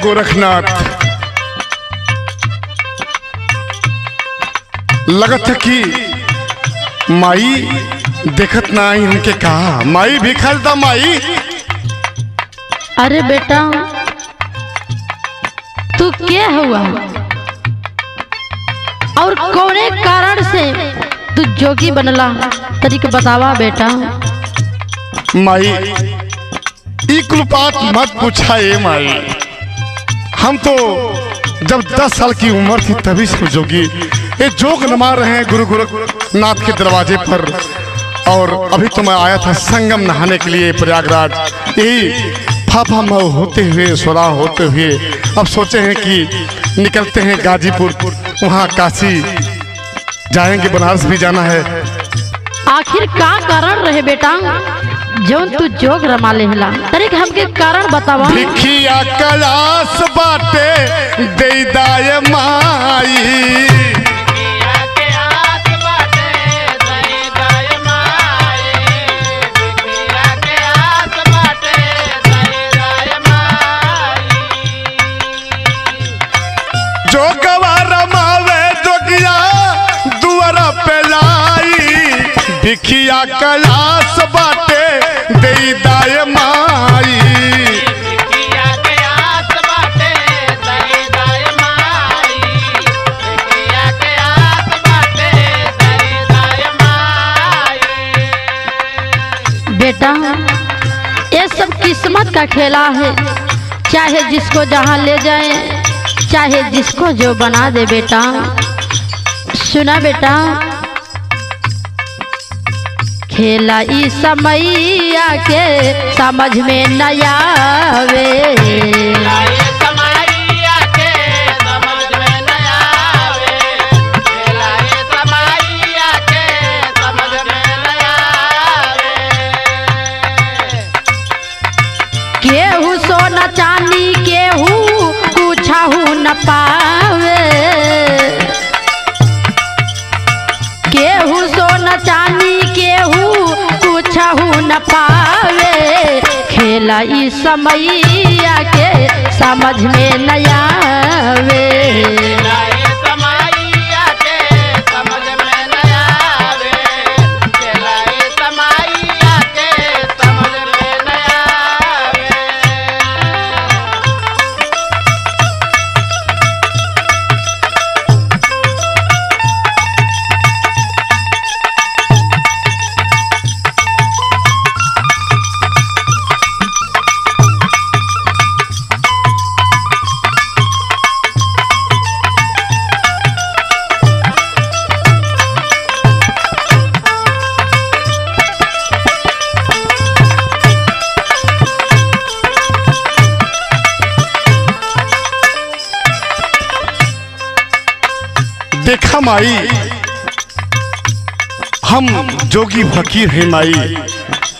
गोरखनाथ, लगत है कि माई देखत ना आई हमके कहा माई भी खलता माई। अरे बेटा तू क्या हुआ और कौने कारण से तू जोगी बनला तरीक बतावा बेटा। माई ई कुल बात मत पूछा ए माई, हम तो जब 10 साल की उम्र थी तभी से जोगी ये जोग नमा रहे हैं गुरु गोरखनाथ के दरवाजे पर। और अभी तो मैं आया था संगम नहाने के लिए प्रयागराज, यही फाफा मऊ होते हुए सोरा होते हुए अब सोचे हैं कि निकलते हैं गाजीपुर, वहाँ काशी जाएंगे, बनारस भी जाना है। आखिर का कारण रहे बेटा जौन तू जोग रमा लेहला तरीक हमके कारण बतावा। भिखिया कलास बाटे दे दाय माई, जो गवार मावे जोगिया दुआरा पे लाई, भिखिया कलास बाटे दे दाय माई। बेटा ये सब किस्मत का खेला है, चाहे जिसको जहाँ ले जाए चाहे जिसको जो बना दे बेटा। सुना बेटा खेला इस समैया के समझ में न आवे, केहू सोना चांदी केहू कुछहू न पावे, केहू सोना चांदी केहू कुछहू न पावे। खेला इस समैया के समझ में न आवे, देखा माई हम जोगी फकीर हैं माई,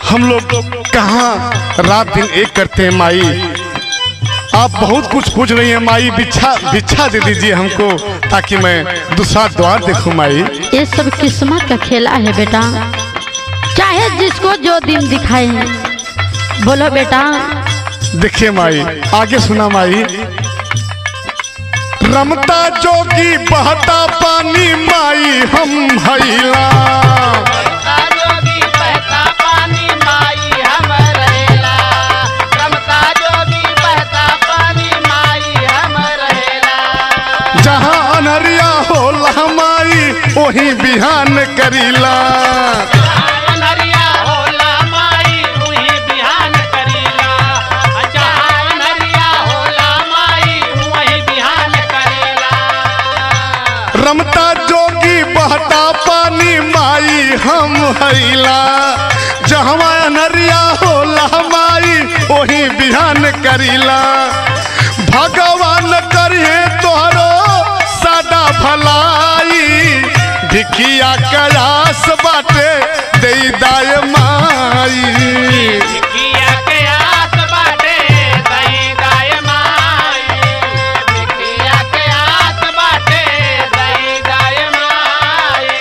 हम लोग कहाँ रात दिन एक करते हैं माई। आप बहुत कुछ पूछ रही हैं माई, भिक्षा दे दीजिए हमको ताकि मैं दूसरा द्वार देखूं माई। ये सब किस्मत का खेला है बेटा, चाहे जिसको जो दिन दिखाए हैं। बोलो बेटा। देखिए माई आगे सुना माई, रमता जोगी बहता पानी माई हम हैला, रमता जोगी बहता पानी माई हम रहेला, रमता जोगी बहता पानी माई हम रहेला। जहाँ अनहरिया होला माई वही बिहान करीला, अनहरिया होला माई वही बिहान करीला, जहाँ अनहरिया होला माई वही बिहान करेला। रमता जोगी बहता पानी माई हम हैला, जहाँ अनहरिया होला माई वही बिहान करीला। भगवान करिए तोहरो सदा भलाई, भिखिया कलास बाटे दे दाय माई, भिखिया के आस बाटे दई दाय माई, भिखिया के आस बाटे दई दाय माई।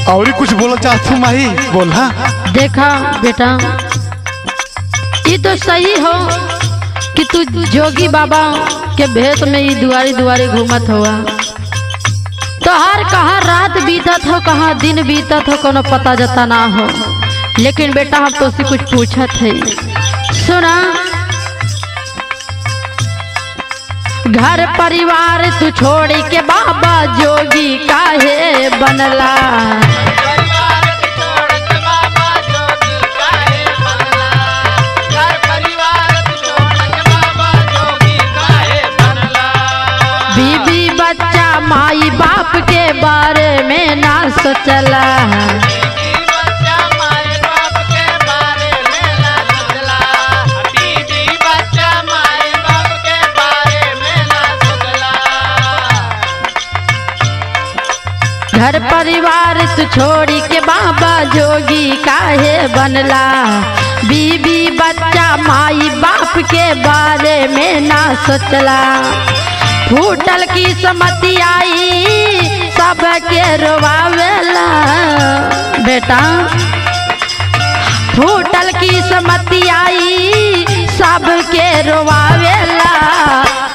और कुछ बोला चाहती हूँ माई, बोला। देखा बेटा, ये तो सही हो कि तू जोगी बाबा के भेष में ही दुआरी दुआरी घूमत हुआ। तो हर कहाँ रात बीतत हो, कहाँ दिन बीतत हो, कोनो पता जता ना हो। लेकिन बेटा हम तो कुछ पूछत है, सुना। घर परिवार तू छोड़ के बाबा जोगी काहे बनला। बीबी बच्चा माई बाप के बारे में ना सोचला। घर परिवार तू छोड़ी के बाबा जोगी काहे बनला। बीबी बच्चा माई बाप के बारे में ना सोचला। फूटल की समति आई सबके रोवावेला। बेटा फूटल की समति आई सबके रोवावेला।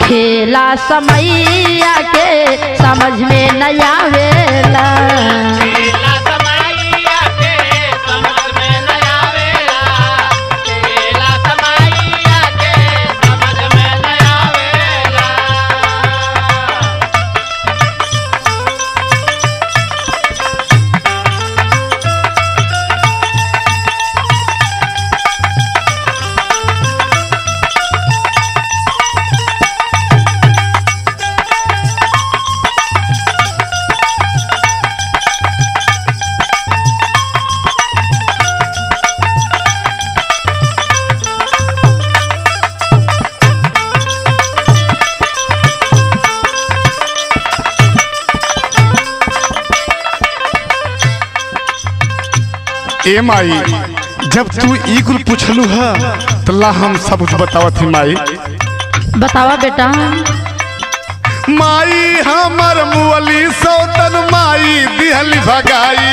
खेला समैया के समझ में न आवेला। ए माई, जब तू ई कुल पूछलू है तो ला हम सब कुछ बतावत ही माई। बतावा बेटा। माई हमर मुअली सौतन माई दिहली भगाई।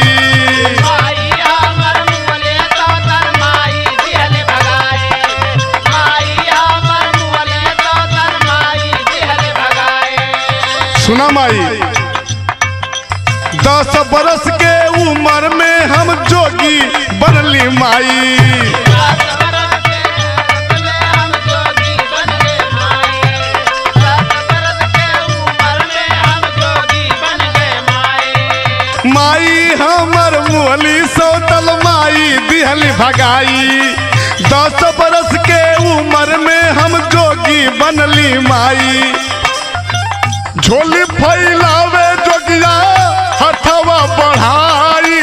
सुना माई, 10 बरस के उम्र में हम जोगी बनली माई। माई हमर मुअली सौतल माई दिहली भगाई। 10 बरस के उम्र में हम जोगी बनली माई। झोली फैलावे जोगिया हथवा बढ़ाई।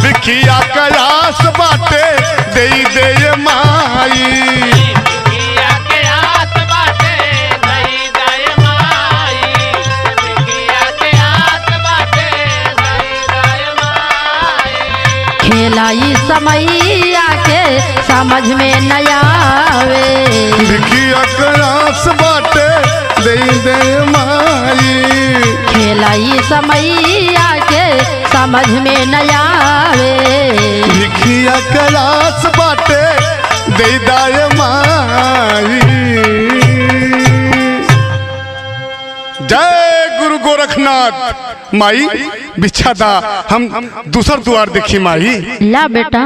बिखिया कयास बाटे दे दे माई। खेलाई समैया के समझ में न आवे। बिखिया कयास बाटे दे दे माई। खेलाई समैया के समझ में न आवे। बिखिया कयास बाटे दे दे माई। जय गुरु गोरखनाथ। माई बिछा दा, हम दूसर द्वार देखी माई। ला बेटा।